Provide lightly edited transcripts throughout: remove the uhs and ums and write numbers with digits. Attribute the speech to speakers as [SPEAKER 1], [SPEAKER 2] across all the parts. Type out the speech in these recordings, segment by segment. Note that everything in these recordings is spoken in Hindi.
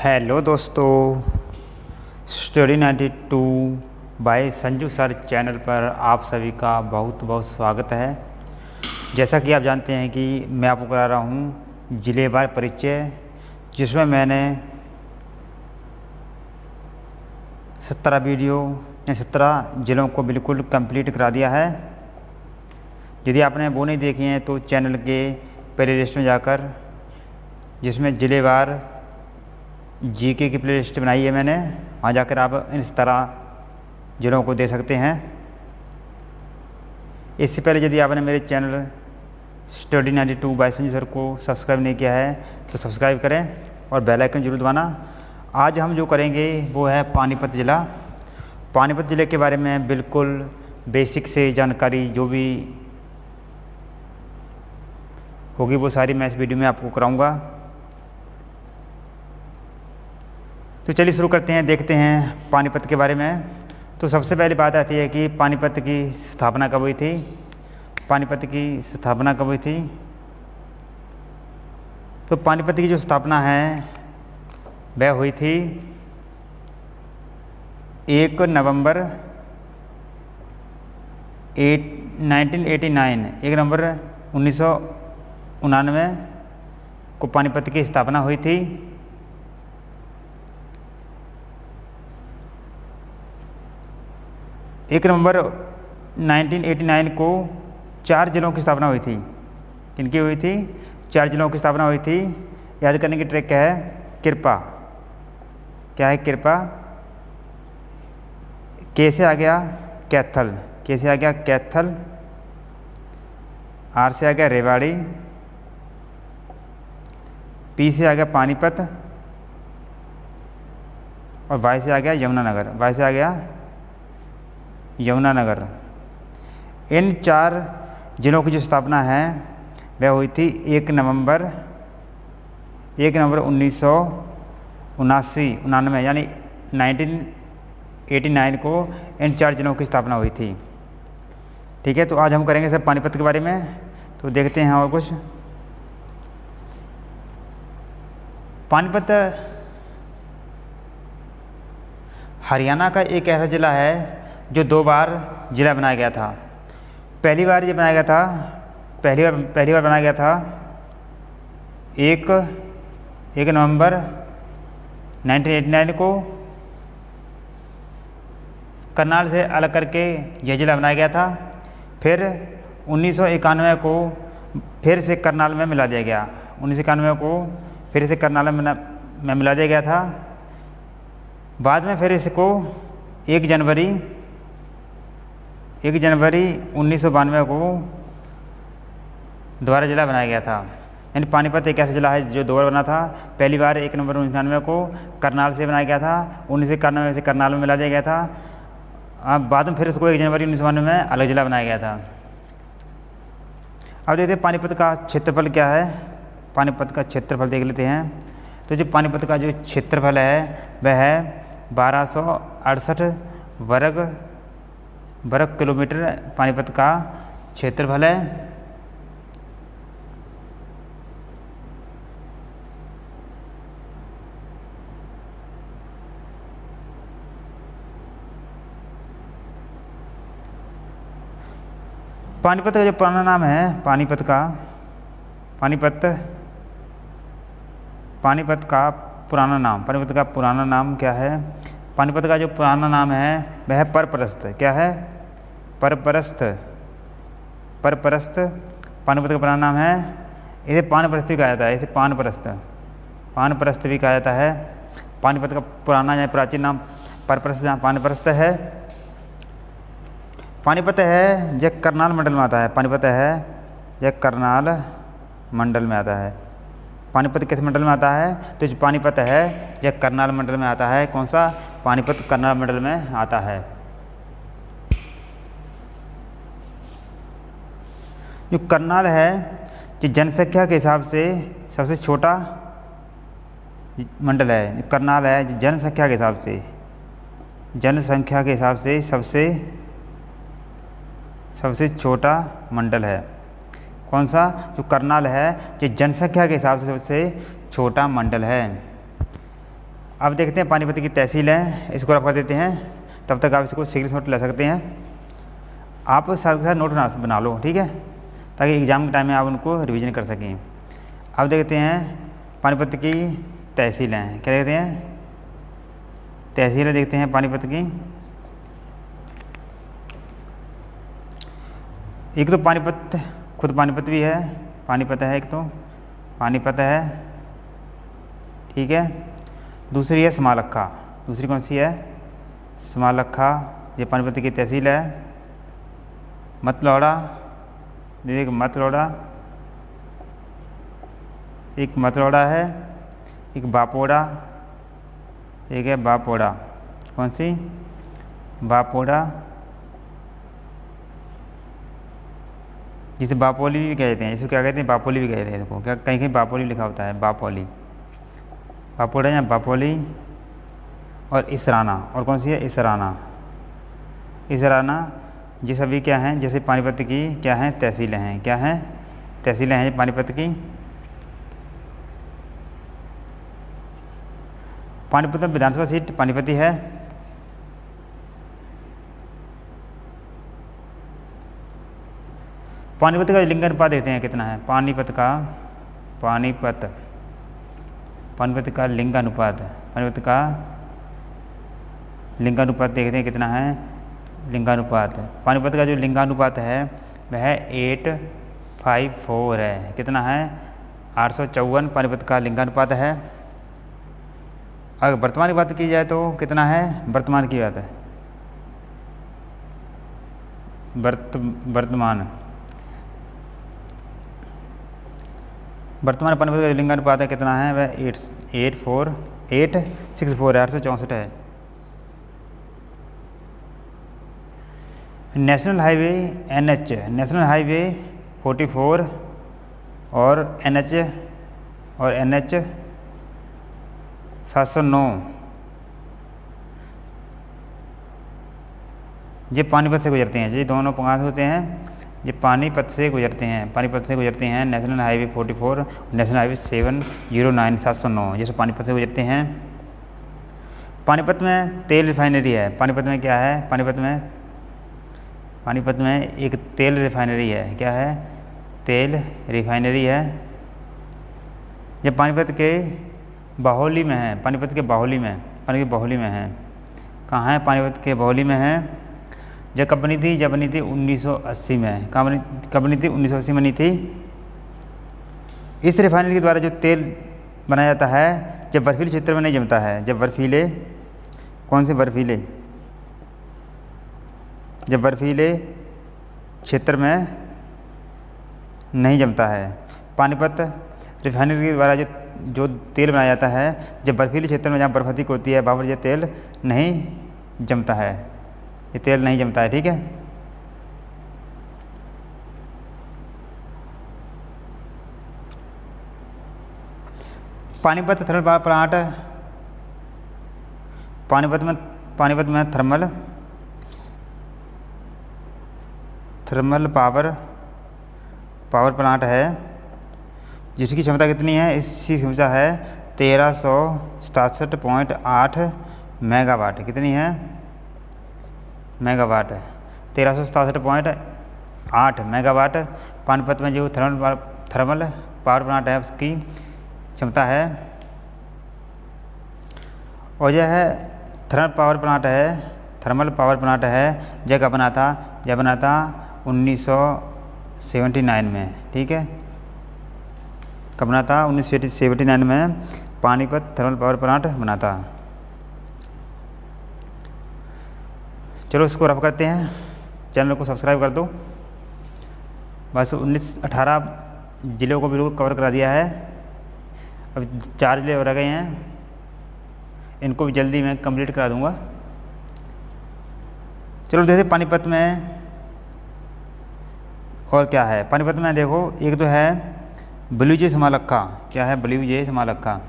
[SPEAKER 1] हेलो दोस्तों, study 92 by Sanju sir channel पर आप सभी का बहुत बहुत स्वागत है। जैसा कि आप जानते हैं कि मैं आपको करा रहा हूँ जिलेवार परिचय, जिसमें मैंने 17 वीडियो या 17 जिलों को बिल्कुल कंप्लीट करा दिया है। यदि आपने वो नहीं देखी हैं तो चैनल के प्ले लिस्ट में जाकर, जिसमें जिलेवार जीके की प्ले लिस्ट बनाई है मैंने, वहाँ जाकर आप इन तरह जिलों को दे सकते हैं। इससे पहले यदि आपने मेरे channel study 92 by Sanju sir को सब्सक्राइब नहीं किया है तो सब्सक्राइब करें और बेल आइकन जरूर दबाना। आज हम जो करेंगे वो है पानीपत ज़िला। पानीपत ज़िले के बारे में बिल्कुल बेसिक से जानकारी जो भी होगी वो सारी मैं इस वीडियो में आपको कराऊंगा। तो चलिए शुरू करते हैं, देखते हैं पानीपत के बारे में। तो सबसे पहली बात आती है कि पानीपत की स्थापना कब हुई थी। पानीपत की स्थापना कब हुई थी? तो पानीपत की जो स्थापना है वह हुई थी 1 नवंबर 1989। 1 नवंबर 1999 को पानीपत की स्थापना हुई थी। एक नवंबर 1989 को 4 जिलों की स्थापना हुई थी। किनकी हुई थी? 4 जिलों की स्थापना हुई थी। याद करने की ट्रिक है कृपा। क्या है कृपा? के से आ गया कैथल, के से आ गया कैथल, आर से आ गया रेवाड़ी, पी से आ गया पानीपत और वाई से आ गया यमुनानगर। वाई से आ गया यमुनानगर। इन 4 जिलों की जो स्थापना है वह हुई थी 1 नवंबर 1999 यानी 1989 को इन 4 जिलों की स्थापना हुई थी। ठीक है, तो आज हम करेंगे सर पानीपत के बारे में। तो देखते हैं और कुछ। पानीपत हरियाणा का एक ऐसा ज़िला है जो 2 बार ज़िला बनाया गया था। पहली बार ये बनाया गया था, पहली बार बनाया गया था 1 नवंबर 1989 को। करनाल से अलग करके यह ज़िला बनाया गया था। फिर 1991 को फिर से करनाल में मिला दिया गया। 1991 को फिर से करनाल में मिला दिया गया था। बाद में फिर इसको 1 जनवरी 1992 को दोबारा ज़िला बनाया गया था। यानी पानीपत एक ऐसा ज़िला है जो 2 बार बना था। पहली बार 1 नवंबर 1999 को करनाल से बनाया गया था। 1991 से करनाल में मिला दिया गया था। अब बाद में फिर इसको 1 जनवरी 1992 में अलग ज़िला बनाया गया था। अब देखते हैं पानीपत का क्षेत्रफल क्या है। पानीपत का क्षेत्रफल देख लेते हैं। तो जो पानीपत का जो क्षेत्रफल है वह है 1268 वर्ग किलोमीटर पानीपत का क्षेत्रफल है। पानीपत का जो पुराना नाम है पानीपत का पुराना नाम क्या है? पानीपत का जो पुराना नाम है वह है परपरस्त। क्या है? परपरस्त। पानीपत का पुराना नाम है। इसे पानप्रस्थ भी कहा जाता है। इसे पानप्रस्थ भी कहा जाता है। पानीपत का पुराना या प्राचीन नाम परपरस्त, जहाँ पानप्रस्थ है। पानीपत है यह करनाल मंडल में आता है। पानीपत है यह करनाल मंडल में आता है। पानीपत किस मंडल में आता है? तो जो पानीपत है यह करनाल मंडल में आता है। कौन सा? पानीपत करनाल मंडल में आता है। जो करनाल है जो जनसंख्या के हिसाब से सबसे छोटा मंडल है। करनाल है जो जनसंख्या के हिसाब से सबसे छोटा मंडल है। कौन सा? जो करनाल है जो जनसंख्या के हिसाब से सबसे छोटा मंडल है। अब देखते हैं पानीपत की तहसील है, इसको रफ कर देते हैं। तब तक आप इसको सीरियस नोट ले सकते हैं। आप साथ के साथ नोट बना लो, ठीक है, ताकि एग्ज़ाम के टाइम में आप उनको रिवीजन कर सकें। अब देखते हैं पानीपत की तहसील हैं, क्या देखते हैं, तहसीलें देखते हैं पानीपत की। एक तो पानीपत, खुद पानीपत भी है, पानीपत है, एक तो पानीपत है, ठीक है। दूसरी है समालखा, दूसरी कौन सी है, समालखा, ये पानीपत की तहसील है। मतलौड़ा, एक मतलौड़ा, एक मतलौड़ा है, एक बापोड़ा, एक है बापोड़ा, कौन सी, बापोड़ा, जिसे बापोली भी कहते हैं, इसको क्या कहते हैं, बापोली भी कहते हैं। इसको क्या कहीं कहीं बापोली लिखा होता है, बापोली, बापोड़ा या बापोली। और इसराना, और कौन सी है, इसराना, इसराना। ये सभी क्या हैं, जैसे पानीपत की क्या हैं, तहसीलें हैं, क्या हैं, तहसीलें हैं पानीपत की। पानीपत में विधानसभा सीट पानीपत ही है। पानीपत का लिंगानुपात देखते हैं कितना है, पानीपत का, पानीपत का लिंगानुपात, पानीपत का लिंगानुपात देखते हैं कितना है, लिंगानुपात। पानीपत का जो लिंगानुपात है वह 854 है, कितना है, 854 पानीपत का लिंगानुपात है। अगर वर्तमान की बात की जाए तो कितना है, वर्तमान की बात है, वर्तमान पानीपत का लिंगानुपात है कितना है, वह 864 है, 864 है। National highway NH, national highway 44 और NH 709 ये पानीपत से गुजरते हैं। ये दोनों कहाँ से होते हैं, ये पानीपत से गुजरते हैं, पानीपत से गुजरते हैं। नेशनल हाईवे 44, नेशनल हाईवे 709 709 ये सब पानीपत से गुजरते हैं। पानीपत में तेल रिफाइनरी है, पानीपत में क्या है, पानीपत में एक तेल रिफाइनरी है, क्या है, तेल रिफाइनरी है। ये पानीपत के बाहोली में है, पानीपत के बाहोली में, पानीपत के बाहोली में है। कहाँ है, पानीपत के बाहोली में है। जब कब बनी थी, जब बनी थी 1980 में, कब बनी थी, 1980 में बनी थी। इस रिफाइनरी के द्वारा जो तेल बनाया जाता है जब बर्फीले क्षेत्र में नहीं जमता है, जब बर्फीले, कौन से बर्फीले, जब बर्फीले क्षेत्र में नहीं जमता है। पानीपत रिफाइनरी के द्वारा जो तेल बनाया जाता है जब बर्फीले क्षेत्र में, जहाँ बर्फ अधिक होती है, वहाँ पर यह तेल नहीं जमता है, ये तेल नहीं जमता है, ठीक है। Panipat thermal power plant, Panipat में थर्मल पावर प्लांट है, जिसकी क्षमता कितनी है, इसकी क्षमता है 1367.8 मेगावाट, कितनी है, मेगावाट, 1367.8 मेगावाट। पानीपत में जो थर्मल पावर प्लांट है उसकी क्षमता है। और यह है थर्मल पावर प्लांट है, जब बना था 1979 में, ठीक है, कब बना था, 1979 में पानीपत थर्मल पावर प्लांट बना था। चलो इसको रफ करते हैं, चैनल को सब्सक्राइब कर दो। बस 18 ज़िलों को बिल्कुल कवर करा दिया है, अब 4 ज़िले रह गए हैं, इनको भी जल्दी मैं कंप्लीट करा दूंगा। चलो देखते पानीपत में और क्या है। पानीपत में देखो, एक तो है बलुजे समालखा, क्या है, बलुजे समालखा,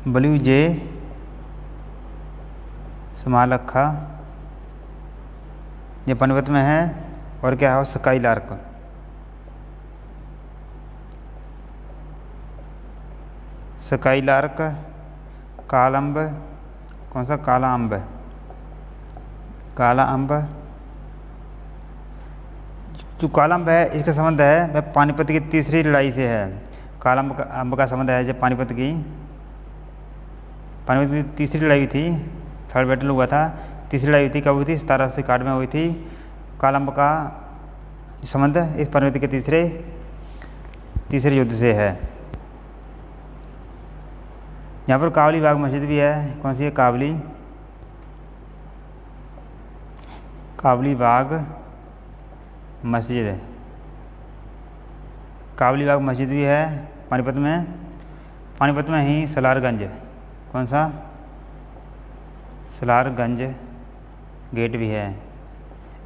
[SPEAKER 1] बलुजे समालखा, ये पानीपत में है। और क्या है, स्काई लार्क, स्काईलार्क, कालअंब, कौन सा, काला अम्ब, काला अम्ब। जो काला अम्ब है इसका संबंध है वह पानीपत की तीसरी लड़ाई से है। काला अम्ब का संबंध है जब पानीपत की तीसरी लड़ाई हुई थी, थर्ड बैटल हुआ था, तीसरी लड़ाई हुई थी, कब हुई थी, 1761 में हुई थी। काला अम्ब का संबंध इस पानीपत के तीसरे युद्ध से है। यहाँ पर काबली बाग मस्जिद भी है, कौन सी है, काबली बाग मस्जिद, काबली बाग मस्जिद भी है पानीपत में। पानीपत में ही सलारगंज, कौन सा, सलारगंज गेट भी है।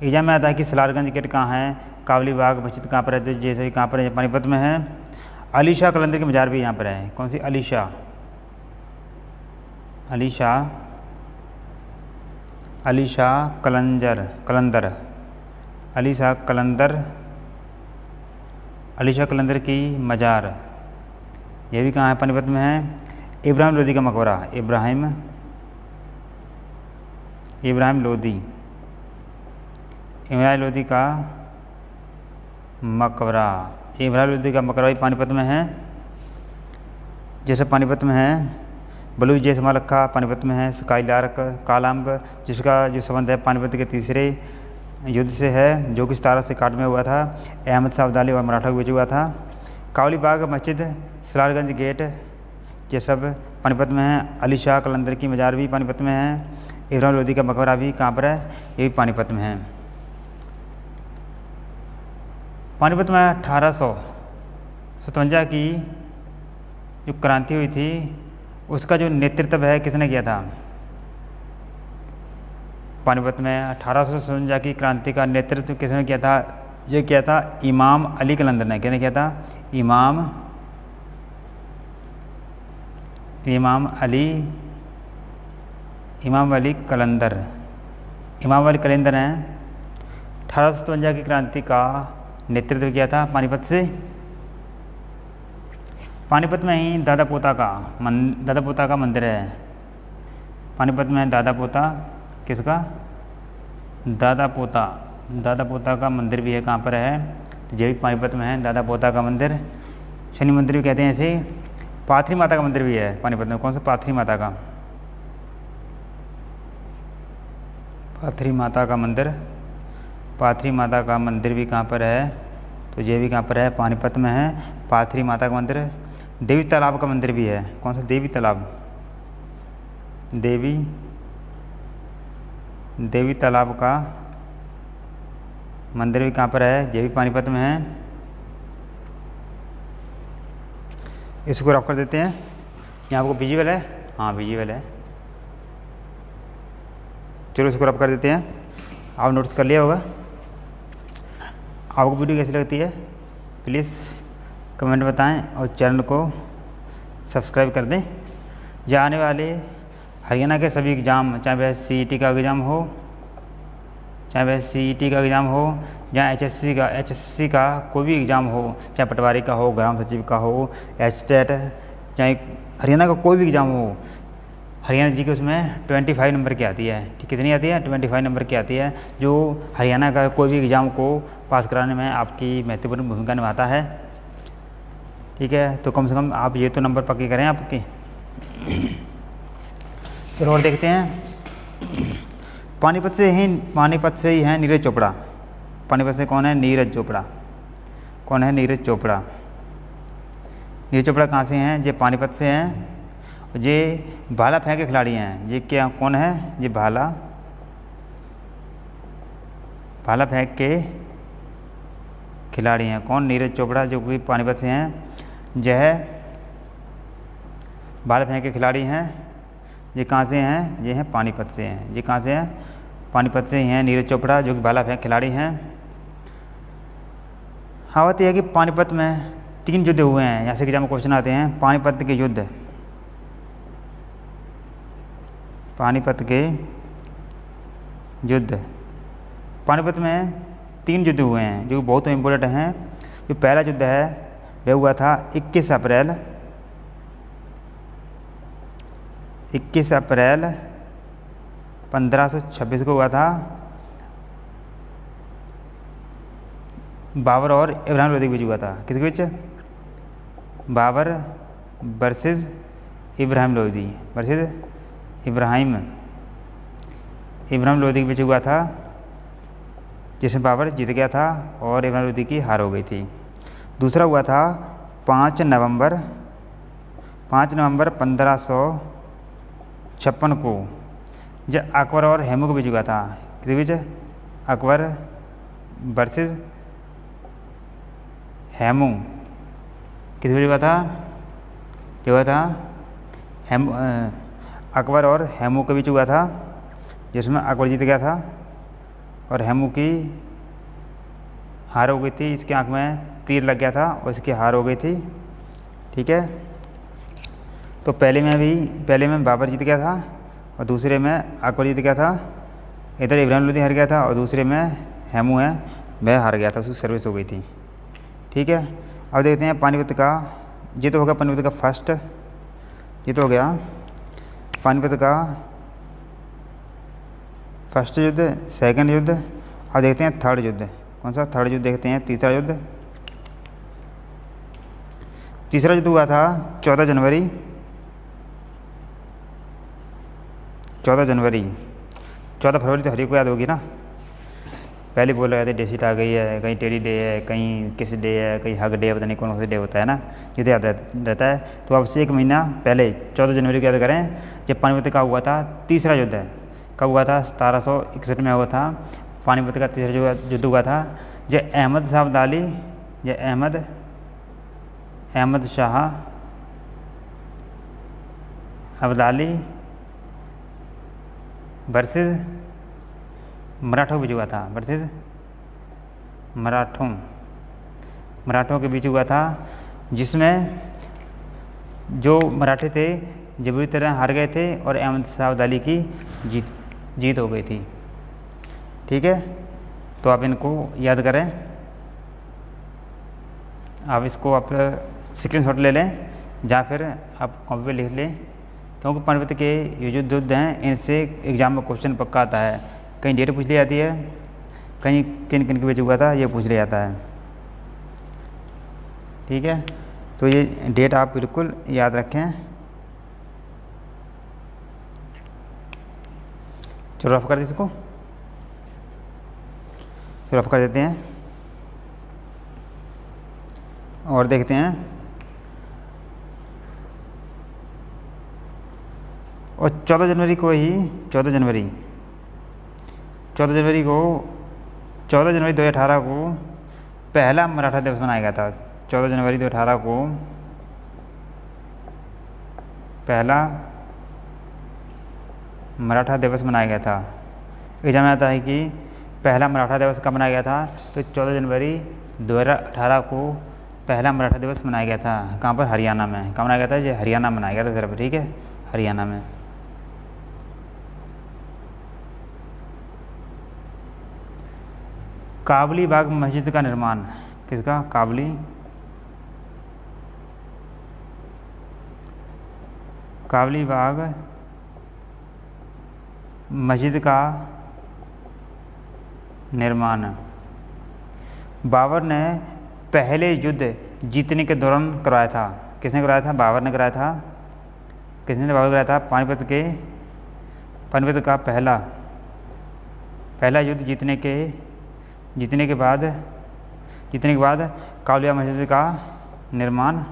[SPEAKER 1] एग्जाम में आता है कि सलारगंज गेट कहाँ है, काबली बाग मस्जिद कहाँ पर है, तो जैसे ही कहाँ पर है, पानीपत में है। अली शाह कलंदर की मज़ार भी यहाँ पर है, कौन सी, अली शाह कलंदर, अली शाह कलंदर की मज़ार, ये भी कहाँ है, पानीपत में है। इब्राहिम लोदी का मकबरा, इब्राहिम लोदी का मकबरा भी पानीपत में है। जैसे पानीपत में है बलूच जैसे मलक्का, पानीपत में है। स्काईलार्क, कालअंब, जिसका जो संबंध है पानीपत के तीसरे युद्ध से है, जो कि 1761 में हुआ था, अहमद शाह अब्दाली और मराठा के बीच हुआ था। काबली बाग मस्जिद, सलारगंज गेट, ये सब पानीपत में है। अली शाह कलंदर की मज़ार भी पानीपत में है। इब्राहिम लोदी का मकबरा भी कहाँ पर है, ये भी पानीपत में है। पानीपत में 1857 की जो क्रांति हुई थी उसका जो नेतृत्व है किसने किया था। पानीपत में 1857 की क्रांति का नेतृत्व किसने किया था, ये किया था इमाम अली कलंदर ने। किसने किया था, इमाम अली कलंदर ने 1857 की क्रांति का नेतृत्व किया था पानीपत से। पानीपत में ही दादा पोता का मंदिर है। पानीपत में दादा पोता, किसका, दादा पोता का मंदिर भी है, कहाँ पर है, तो ये भी पानीपत में है, दादा पोता का मंदिर। शनि मंदिर भी कहते हैं ऐसे। पाथरी माता का मंदिर भी है पानीपत में, कौन सा, पाथरी माता का मंदिर भी कहाँ पर है, तो ये भी कहाँ पर है, पानीपत में है, पाथरी माता का मंदिर। देवी तालाब का मंदिर भी है, कौन सा, देवी तालाब का मंदिर भी कहाँ पर है, ये भी पानीपत में है। इसको रफ कर देते हैं। यहाँ आपको विजुअल है, हाँ विजुअल है, चलो इसको रफ कर देते हैं। आप नोट्स कर लिया होगा। आपको वीडियो कैसी लगती है प्लीज़ कमेंट बताएं और चैनल को सब्सक्राइब कर दें। जो आने वाले हरियाणा के सभी एग्ज़ाम, चाहे वह CET का एग्ज़ाम हो, या HSC का कोई भी एग्ज़ाम हो, चाहे पटवारी का हो, ग्राम सचिव का हो, HTET, चाहे हरियाणा का कोई भी एग्ज़ाम हो, हरियाणा जी के उसमें 25 नंबर की आती है। कितनी आती है, 25 नंबर की आती है, जो हरियाणा का कोई भी एग्ज़ाम को पास कराने में आपकी महत्वपूर्ण भूमिका निभाता है। ठीक है, तो कम से कम आप ये तो नंबर पक्के करें आपके। चलो और देखते हैं। पानीपत से ही है नीरज चोपड़ा। पानीपत से कौन है, नीरज चोपड़ा। नीरज चोपड़ा कहाँ से हैं, ये पानीपत से हैं। ये भाला फेंक के खिलाड़ी हैं। ये क्या, कौन है, ये भाला फेंक के खिलाड़ी हैं। कौन, नीरज चोपड़ा, जो कि पानीपत से हैं। यह भाला फेंक के खिलाड़ी हैं। ये कहाँ से हैं, ये हैं पानीपत से हैं। ये कहाँ से हैं, पानीपत से ही हैं नीरज चोपड़ा, जो कि भाला फेंक खिलाड़ी हैं। कहावत यह है कि पानीपत में 3 युद्ध हुए हैं। यहाँ से एग्जाम में क्वेश्चन आते हैं। पानीपत के युद्ध पानीपत में 3 युद्ध हुए हैं, जो बहुत इम्पोर्टेंट हैं। जो पहला युद्ध है वह हुआ था 21 अप्रैल 21 अप्रैल 1526 को हुआ था। बाबर और इब्राहिम लोदी के बीच हुआ था। किसके बीच? बाबर वर्सेस इब्राहिम लोदी वर्सेस इब्राहिम लोदी के बीच हुआ था, जिसमें बाबर जीत गया था और इब्राहिम लोदी की हार हो गई थी। दूसरा हुआ था 5 नवंबर 1556 को, जो अकबर और हेमू के बीच हुआ था। किसके बीच? अकबर वर्सेस हेमू। किसके बीच हुआ था? जो हुआ था अकबर और हेमू के बीच हुआ था, जिसमें अकबर जीत गया था और हेमू की हार हो गई थी। इसकी आंख में तीर लग गया था और इसकी हार हो गई थी। ठीक है, तो पहले में बाबर जीत गया था और दूसरे में अकबर जीत गया था। इधर इब्राहिम लोदी हार गया था और दूसरे में हेमू है वह हार गया था, उसकी सर्विस हो गई थी। ठीक है, अब देखते हैं पानीपत का। ये तो हो गया पानीपत का फर्स्ट, ये तो हो गया पानीपत का फर्स्ट युद्ध, सेकंड युद्ध। अब देखते हैं थर्ड युद्ध। कौन सा थर्ड युद्ध? देखते हैं तीसरा युद्ध। तीसरा युद्ध हुआ था 14 जनवरी 14 फरवरी तो हरी को याद होगी ना। पहले बोल रहे थे डेट आ गई है, कहीं टेडी डे है, कहीं किस डे है, कहीं हग डे, पता नहीं कौन सा डे होता है ना, ये तो याद रहता है। तो अब से 1 महीना पहले 14 जनवरी को याद करें, जब पानीपत का हुआ था तीसरा युद्ध। कब हुआ था? 1761 में हुआ था पानीपत का तीसरा युद्ध हुआ था। जो अहमद शाह अब्दाली वर्सेस मराठों के बीच हुआ था, वर्सेस मराठों के बीच हुआ था, जिसमें जो मराठे थे जो बुरी तरह हार गए थे और अहमद शाह अब्दाली की जीत हो गई थी। ठीक है, तो आप इनको याद करें। आप इसको आप स्क्रीनशॉट ले लें या फिर आप कॉपी पे लिख लें, क्योंकि पानीपत के ये जो युद्ध हैं इनसे एग्जाम में क्वेश्चन पक्का आता है। कहीं डेट पूछ ली जाती है, कहीं किन किन के बीच हुआ था ये पूछ लिया जाता है। ठीक है, तो ये डेट आप बिल्कुल याद रखें। चलो रफ कर दें इसको, रफ कर देते हैं और देखते हैं। और 14 जनवरी 2018 को पहला मराठा दिवस मनाया गया था। 14 जनवरी 2018 को पहला मराठा दिवस मनाया गया था। एग्जाम में आता है कि पहला मराठा दिवस कब मनाया गया था, तो 14 जनवरी 2018 को पहला मराठा दिवस मनाया गया था। कहाँ पर? हरियाणा में। कहाँ मनाया गया था? ये हरियाणा मनाया गया था सिर्फ। ठीक है, हरियाणा में। काबली बाग मस्जिद का निर्माण किसका? काबली बाग मस्जिद का निर्माण बाबर ने पहले युद्ध जीतने के दौरान करवाया था। किसने करवाया था? बाबर ने कराया था। किसने? बाबर कराया था। पानीपत का पहला युद्ध जीतने के बाद काबली बाग मस्जिद का निर्माण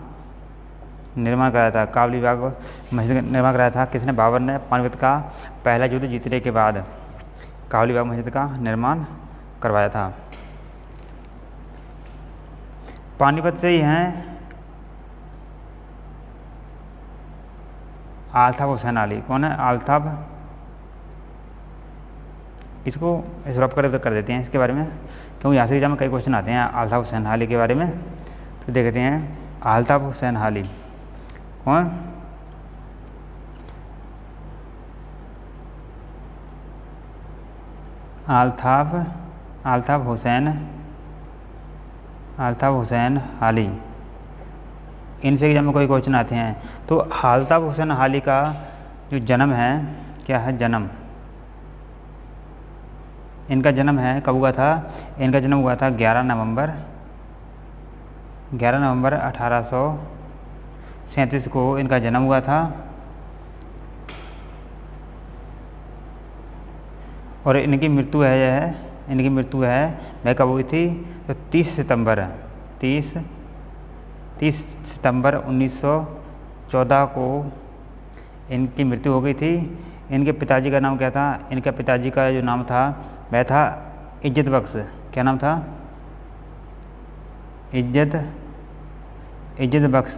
[SPEAKER 1] कराया था। काबली बाग मस्जिद का निर्माण कराया था। किसने? बाबर ने। पानीपत का पहला युद्ध जीतने के बाद काबली बाग मस्जिद का निर्माण करवाया था। पानीपत से ही हैं अल्ताफ हुसैन अली। कौन है? अल्ताफ। इसको रफ कर देते हैं इसके बारे में, क्योंकि यहाँ से एग्जाम में कई क्वेश्चन आते हैं अल्ताफ हुसैन अली के बारे में। तो देखते हैं अल्ताफ हुसैन अली कौन? अल्ताफ हुसैन अली। इनसे एग्जाम में कोई क्वेश्चन आते हैं। तो अल्ताफ हुसैन अली का जो जन्म है, क्या है जन्म, इनका जन्म है कब हुआ था, इनका जन्म हुआ था 11 नवंबर 1837 को इनका जन्म हुआ था। और इनकी मृत्यु है वह कब हुई थी, तो 30 सितंबर 1914 को इनकी मृत्यु हो गई थी। इनके पिताजी का नाम क्या था, इनके पिताजी का जो नाम था वह था इज्जत बख्श। क्या नाम था, इज्जत बख्श।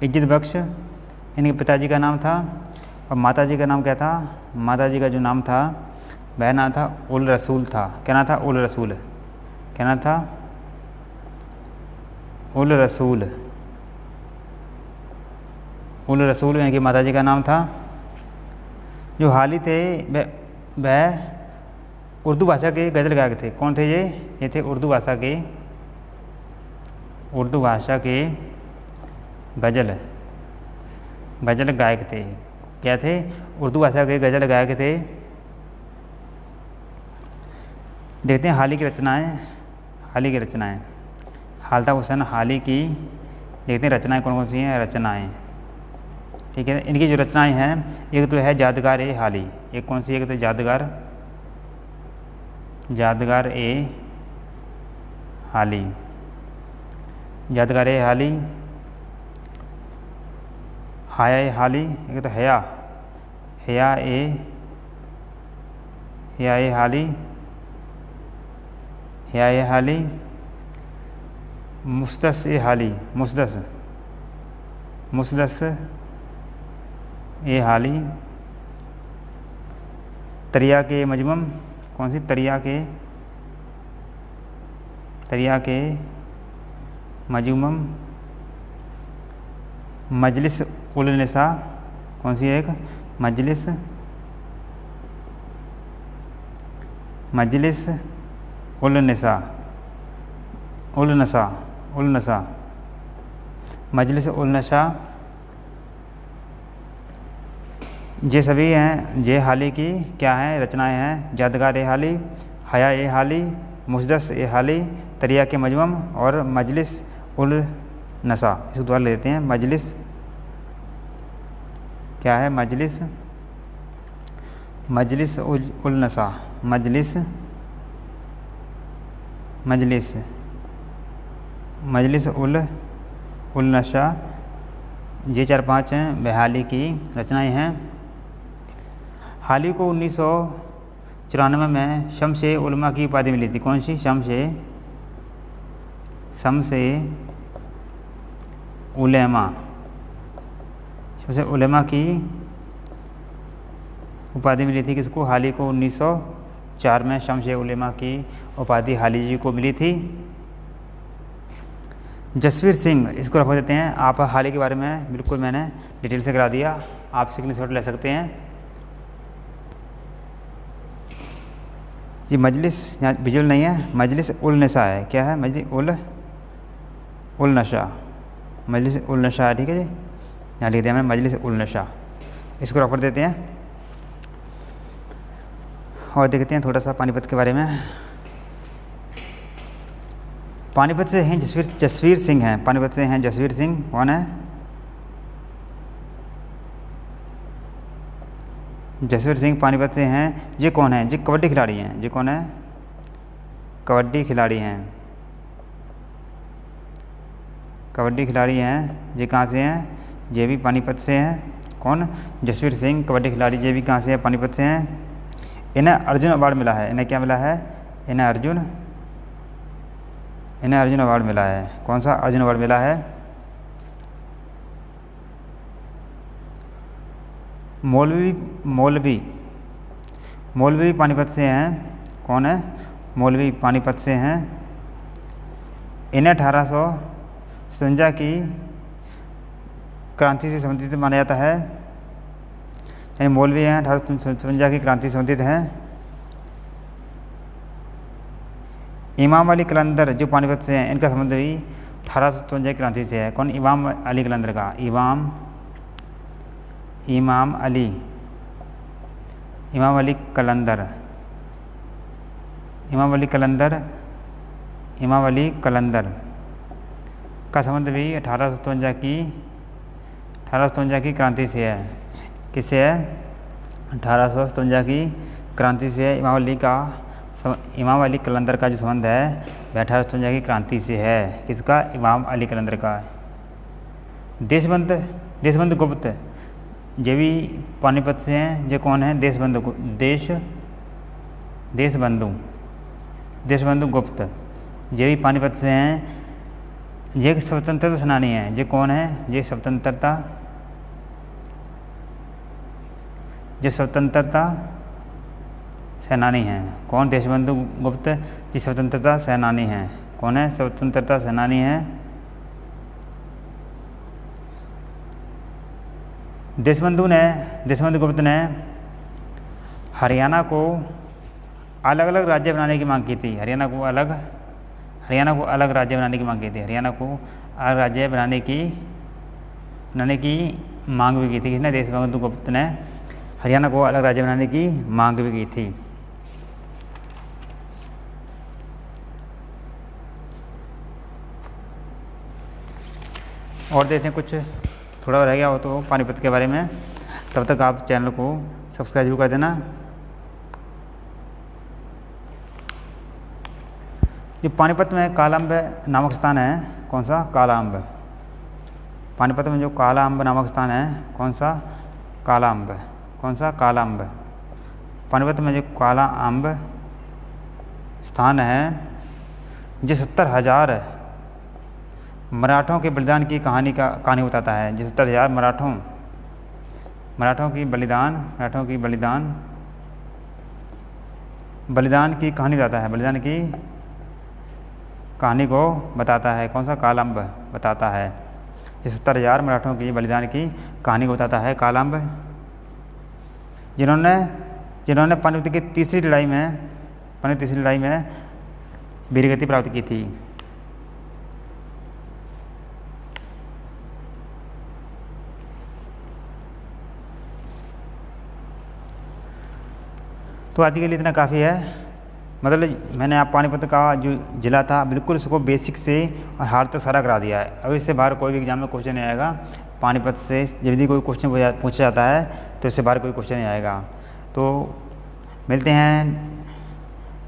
[SPEAKER 1] इज्जत बख्श इनके पिताजी का नाम था। और माताजी का नाम क्या था, माताजी का जो नाम था वह नाम था उल रसूल था। क्या नाम था, उल रसूल। क्या नाम था, उल रसूल। उल रसूल इनकी माताजी का नाम था। जो हाली थे वह उर्दू भाषा के गज़ल गायक थे। कौन थे ये थे उर्दू भाषा के गज़ल गायक थे। क्या थे, उर्दू भाषा के गज़ल गायक थे। देखते हैं हाली की रचनाएं। हालता हुसैन हाली की देखते हैं रचनाएं कौन कौन सी हैं, रचनाएं। ठीक है, इनकी जो रचनाएं हैं, एक तो है यादगार ए हाली। एक कौन सी, एक तो यादगार ए हाली। यादगार ए हाली, हाया ए हाली। एक तो हया ए हाली। मुस्दस ए हाली, मुस्दस ए हाली। तरिया के मजमम, कौन सी, तरिया के मजमम। मजलिस उल निसा, कौन सी एक, मजलिस उल नसा। मजलिस उल नशा। ये सभी हैं, ये हाली की क्या हैं, रचनाएं हैं। यादगार ए हाली, हया ए हाली, मुस्दस ए हाली, तरिया के मजमम और मजलिस उल नसा। इसको दोबारा लेते हैं। मजलिस क्या है, मजलिस उल नसा। मजलिस उल नशा। ये 4-5 हैं वह हाली की रचनाएं हैं। हाली को 1994 में शम्स-ए उलमा की उपाधि मिली थी। कौन सी, शम्स-ए उलमा की उपाधि मिली थी। किसको, हाली को 1904 में शम्स-ए उलमा की उपाधि हाली जी को मिली थी। जसवीर सिंह, इसको रख देते हैं। आप हाली के बारे में बिल्कुल मैंने डिटेल से करा दिया, आप स्क्रीनशॉट ले सकते हैं। ये मजलिस यहाँ विजुअल नहीं है, मजलिस उल नशा है। क्या है, मजलिस उल नशा। मजलिस उल नशा है, ठीक है जी। यहाँ लिख दिया मैंने मजलिस उल नशा। इसको रख देते हैं और देखते हैं थोड़ा सा पानीपत के बारे में। पानीपत से हैं जसवीर सिंह हैं। पानीपत से हैं जसवीर सिंह। कौन है, जसवीर सिंह पानीपत से हैं। ये कौन है, ये कबड्डी खिलाड़ी हैं। ये कौन है, कबड्डी खिलाड़ी हैं। ये कहाँ से हैं, ये भी पानीपत से हैं। कौन, जसवीर सिंह कबड्डी खिलाड़ी। ये भी कहाँ से हैं, पानीपत से हैं। इन्हें अर्जुन अवार्ड मिला है। इन्हें क्या मिला है, इन्हें अर्जुन अवार्ड मिला है। कौन सा अर्जुन अवार्ड मिला है। मौलवी पानीपत से हैं। कौन है, मौलवी पानीपत से हैं। इन्हें 1857 की क्रांति से संबंधित माना जाता है। यानी मौलवी हैं, 1857 की क्रांति से संबंधित हैं। इमाम अली कलंदर जो पानीपत से हैं, इनका संबंध भी 1857 की क्रांति से है। कौन? इमाम अली कलंदर का। इमाम अली कलंदर का संबंध भी 1857 की क्रांति से है। किससे है? 1857 की क्रांति से है। इमाम अली कलंदर का जो संबंध है वह 1857 की क्रांति से है। किसका? इमाम अली कलंदर का। देशबंधु गुप्त ये भी पानीपत से हैं। ये कौन है? देशबंधु गुप्त ये भी पानीपत से हैं। ये स्वतंत्रता सेनानी हैं। ये कौन है? ये स्वतंत्रता सेनानी हैं। कौन? देशबंधु गुप्त जी स्वतंत्रता सेनानी हैं। कौन है? स्वतंत्रता सेनानी हैं। देशबंधु गुप्त ने हरियाणा को अलग अलग राज्य बनाने की मांग की थी। हरियाणा को अलग राज्य बनाने की मांग की थी। हरियाणा को अलग राज्य बनाने की मांग भी की थी। किसने? देशबंधु गुप्त ने हरियाणा को अलग राज्य बनाने की मांग भी की थी। और देखते हैं कुछ थोड़ा रह गया हो तो पानीपत के बारे में। तब तक आप चैनल को सब्सक्राइब भी कर देना। ये पानीपत में कालाअंब नामक स्थान है। कौन सा? कालाअंब। पानीपत में जो कालाअंब नामक स्थान है, कौन सा? कालाअंब। पानीपत में जो कालाअंब स्थान है जो 70,000 मराठों के बलिदान की कहानी बताता है। जो 70,000 मराठों की बलिदान की कहानी बताता है। बलिदान की कहानी को बताता है। कौन सा? कालाअंब बताता है। जो 70,000 मराठों की बलिदान की कहानी को बताता है कालाअंब, जिन्होंने पानीपत की तीसरी लड़ाई में वीरगति प्राप्त की थी। तो आज के लिए इतना काफ़ी है। मतलब मैंने आप पानीपत का जो ज़िला था बिल्कुल उसको बेसिक से और हार्ड तक सारा करा दिया है। अब इससे बाहर कोई भी एग्जाम में क्वेश्चन नहीं आएगा। पानीपत से जब भी कोई क्वेश्चन पूछा जाता है तो इससे बाहर कोई क्वेश्चन नहीं आएगा। तो मिलते हैं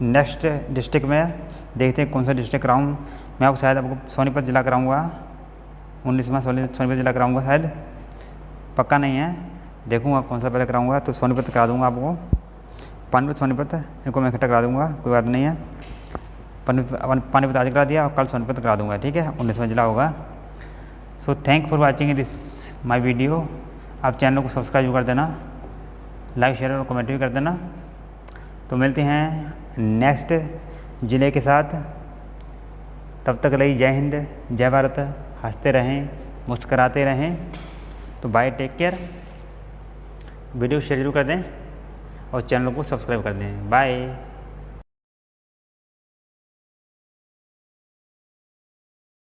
[SPEAKER 1] नेक्स्ट डिस्ट्रिक्ट में, देखते हैं कौन सा डिस्ट्रिक्ट कराऊँ। मैं आपको सोनीपत ज़िला कराऊँगा। 19वां सोनीपत ज़िला कराऊँगा शायद, पक्का नहीं है, देखूँगा कौन सा पहले कराऊँगा। तो सोनीपत करा दूँगा आपको। सोनीपत इनको मैं इकट्ठा करा दूँगा, कोई बात नहीं है। पानीपत आज करा दिया और कल सोनीपत करा दूँगा, ठीक है। 19वां ज़िला होगा। So thank for watching this my video. आप चैनल को सब्सक्राइब कर देना, लाइक शेयर और कमेंट भी कर देना। तो मिलते हैं नेक्स्ट ज़िले के साथ। तब तक रही जय हिंद, जय भारत। हंसते रहें, मुस्कराते रहें। तो bye, take care. Video share जरूर कर दें और चैनल को सब्सक्राइब कर दें। बाय।